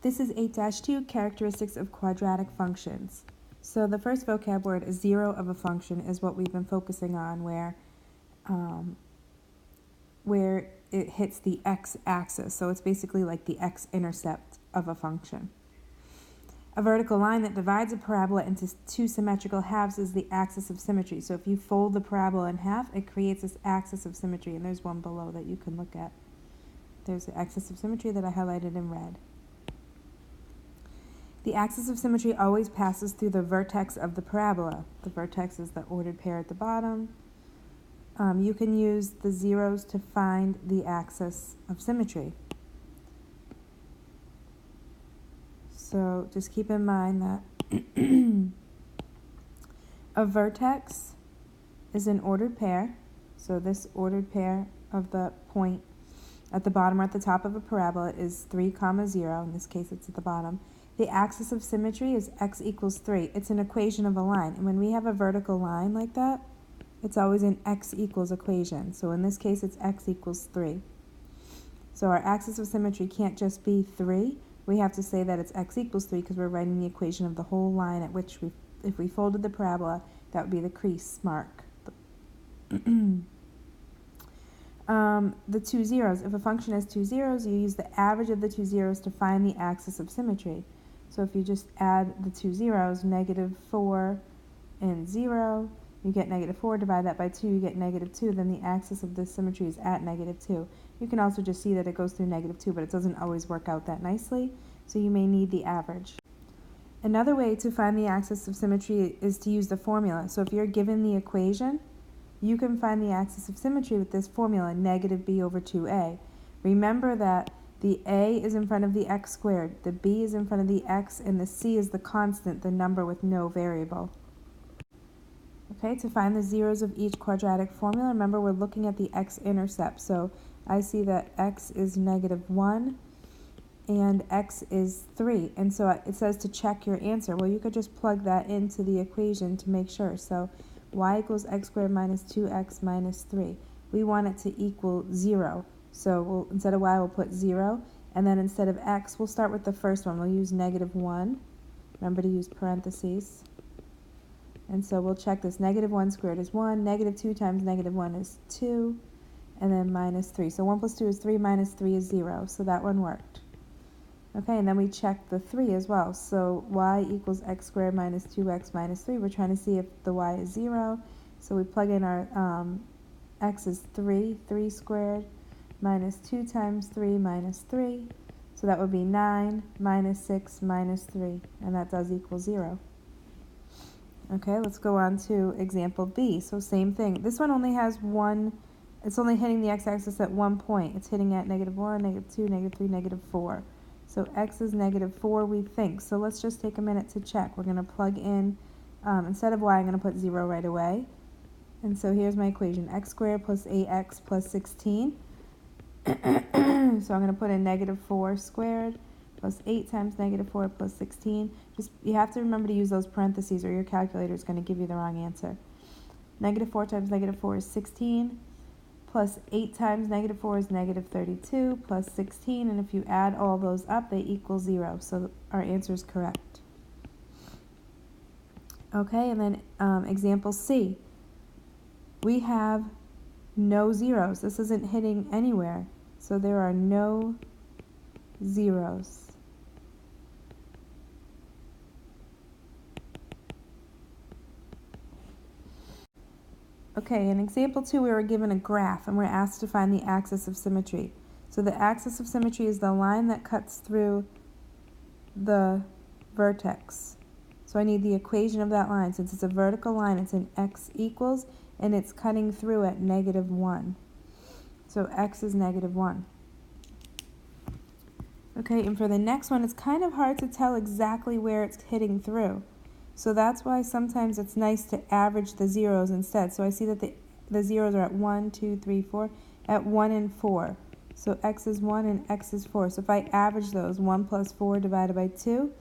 This is 8-2, characteristics of quadratic functions. So the first vocab word is zero of a function is what we've been focusing on, where it hits the x-axis. So it's basically like the x-intercept of a function. A vertical line that divides a parabola into two symmetrical halves is the axis of symmetry. So if you fold the parabola in half, it creates this axis of symmetry, and there's one below that you can look at. There's the axis of symmetry that I highlighted in red. The axis of symmetry always passes through the vertex of the parabola. The vertex is the ordered pair at the bottom. You can use the zeros to find the axis of symmetry. So just keep in mind that a vertex is an ordered pair. So this ordered pair of the point at the bottom or at the top of a parabola is 3, 0. In this case, it's at the bottom. The axis of symmetry is x equals 3. It's an equation of a line. And when we have a vertical line like that, it's always an x equals equation. So in this case, it's x equals 3. So our axis of symmetry can't just be 3. We have to say that it's x equals 3 because we're writing the equation of the whole line at which if we folded the parabola, that would be the crease mark. The two zeros. If a function has two zeros, you use the average of the two zeros to find the axis of symmetry. So if you just add the two zeros, -4 and 0, you get -4, divide that by 2, you get -2, then the axis of the symmetry is at -2. You can also just see that it goes through -2, but it doesn't always work out that nicely, so you may need the average. Another way to find the axis of symmetry is to use the formula. So if you're given the equation, you can find the axis of symmetry with this formula, -b over 2a. Remember that the a is in front of the x squared, the b is in front of the x, and the c is the constant, the number with no variable. Okay, to find the zeros of each quadratic formula, remember we're looking at the x-intercept. So I see that x is -1 and x is 3. And so it says to check your answer. Well, you could just plug that into the equation to make sure. So y equals x squared minus 2x minus 3. We want it to equal 0. So instead of y, we'll put 0. And then instead of x, we'll start with the first one. We'll use -1. Remember to use parentheses. And so we'll check this. -1 squared is 1. -2 times -1 is 2. And then minus 3. So 1 plus 2 is 3, minus 3 is 0. So that one worked. Okay, and then we check the 3 as well. So y equals x squared minus 2x minus 3. We're trying to see if the y is 0. So we plug in our x is 3 squared, minus 2 times 3 minus 3. So that would be 9 minus 6 minus 3. And that does equal 0. Okay, let's go on to example B. So same thing. This one only has one, it's only hitting the x-axis at one point. It's hitting at -1, -2, -3, -4. So x is -4, we think. So let's just take a minute to check. We're going to plug in, instead of y, I'm going to put 0 right away. And so here's my equation, x squared plus 8x plus 16. So I'm going to put in -4 squared plus 8 times -4 plus 16. You have to remember to use those parentheses or your calculator is going to give you the wrong answer. -4 times -4 is 16. Plus 8 times -4 is -32 plus 16, and if you add all those up, they equal 0. So our answer is correct. Okay, and then example C. We have no zeros. This isn't hitting anywhere, so there are no zeros. Okay, in example 2, we were given a graph, and we're asked to find the axis of symmetry. So the axis of symmetry is the line that cuts through the vertex. So I need the equation of that line. Since it's a vertical line, it's an x equals, and it's cutting through at -1. So x is -1. Okay, and for the next one, it's kind of hard to tell exactly where it's hitting through. So that's why sometimes it's nice to average the zeros instead. So I see that the zeros are at 1, 2, 3, 4, at 1 and 4. So x is 1 and x is 4. So if I average those, 1 plus 4 divided by 2,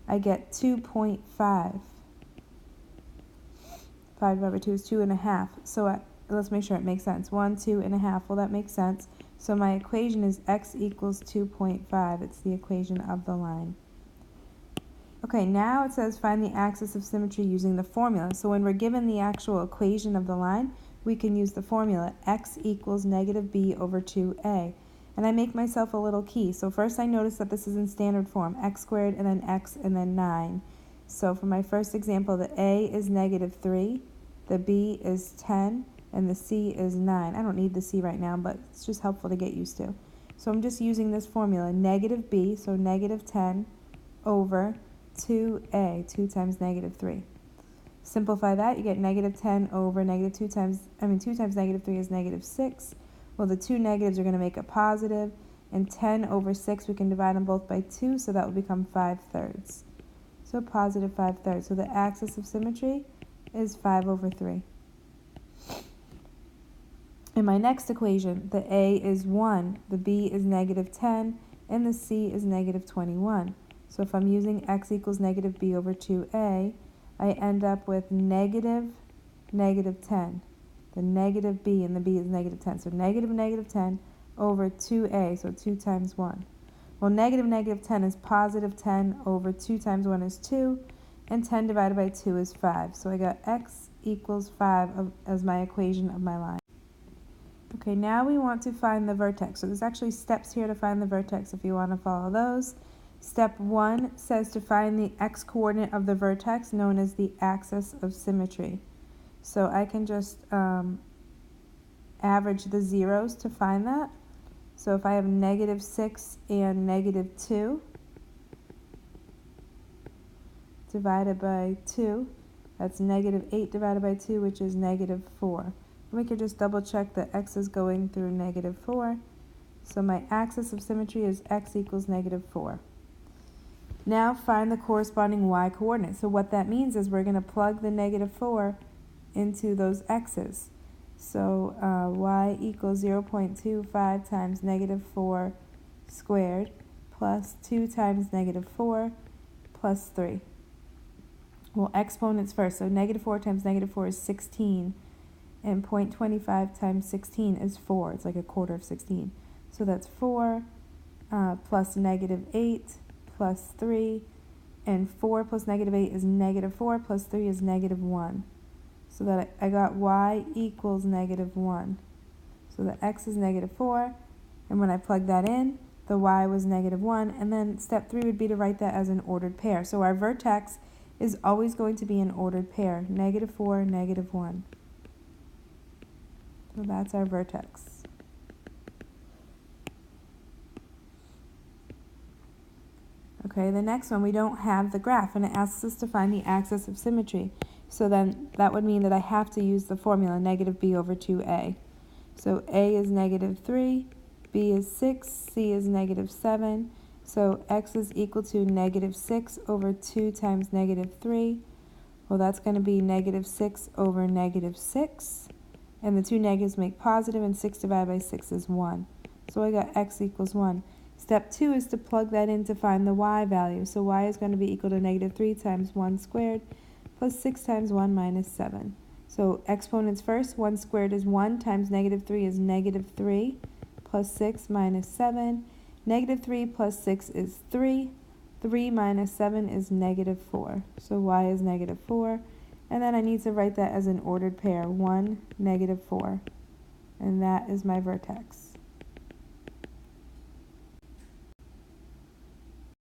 I get 2.5. 5 divided by 2 is 2.5. So let's make sure it makes sense. 1, 2.5. Well, that makes sense. So my equation is x equals 2.5. It's the equation of the line. Okay, now it says find the axis of symmetry using the formula. So when we're given the actual equation of the line, we can use the formula x equals negative b over 2a. And I make myself a little key. So first I notice that this is in standard form, x squared and then x and then 9. So for my first example, the a is negative 3, the b is 10, and the c is 9. I don't need the c right now, but it's just helpful to get used to. So I'm just using this formula, negative b, so negative 10 over 2a, 2 times negative 3. Simplify that, you get negative 10 over negative 2 times negative 3 is negative 6. Well, the two negatives are going to make a positive, and 10 over 6, we can divide them both by 2, so that will become 5/3. So positive 5/3. So the axis of symmetry is 5 over 3. In my next equation, the a is 1, the b is negative 10, and the c is negative 21. So if I'm using x equals negative b over 2a, I end up with negative 10. The negative b and the b is negative 10. So negative 10 over 2a, so 2 times 1. Well, negative 10 is positive 10 over 2 times 1 is 2, and 10 divided by 2 is 5. So I got x equals 5 as my equation of my line. Okay, now we want to find the vertex. So there's actually steps here to find the vertex if you want to follow those. Step 1 says to find the x-coordinate of the vertex, known as the axis of symmetry. So I can just average the zeros to find that. So if I have negative 6 and negative 2 divided by 2, that's negative 8 divided by 2, which is negative 4. We could just double check that x is going through negative 4. So my axis of symmetry is x equals negative 4. Now find the corresponding y-coordinate. So what that means is we're going to plug the negative 4 into those x's. So y equals 0.25 times negative 4 squared plus 2 times negative 4 plus 3. Well, exponents first. So negative 4 times negative 4 is 16. And 0.25 times 16 is 4. It's like a quarter of 16. So that's 4 plus negative 8 plus 3. And 4 plus negative 8 is negative 4 plus 3 is negative 1. So that I got y equals negative 1. So the x is negative 4. And when I plug that in, the y was negative 1. And then step 3 would be to write that as an ordered pair. So our vertex is always going to be an ordered pair. Negative 4, negative 1. So that's our vertex. Okay, the next one, we don't have the graph, and it asks us to find the axis of symmetry. So then that would mean that I have to use the formula, negative b over 2a. So a is negative 3, b is 6, c is negative 7. So x is equal to negative 6 over 2 times negative 3. Well, that's going to be negative 6 over negative 6. And the two negatives make positive, and 6 divided by 6 is 1. So I got x equals 1. Step 2 is to plug that in to find the y value. So y is going to be equal to negative 3 times 1 squared plus 6 times 1 minus 7. So exponents first. 1 squared is 1 times negative 3 is negative 3 plus 6 minus 7. Negative 3 plus 6 is 3. 3 minus 7 is negative 4. So y is negative 4. And then I need to write that as an ordered pair, 1, negative 4. And that is my vertex.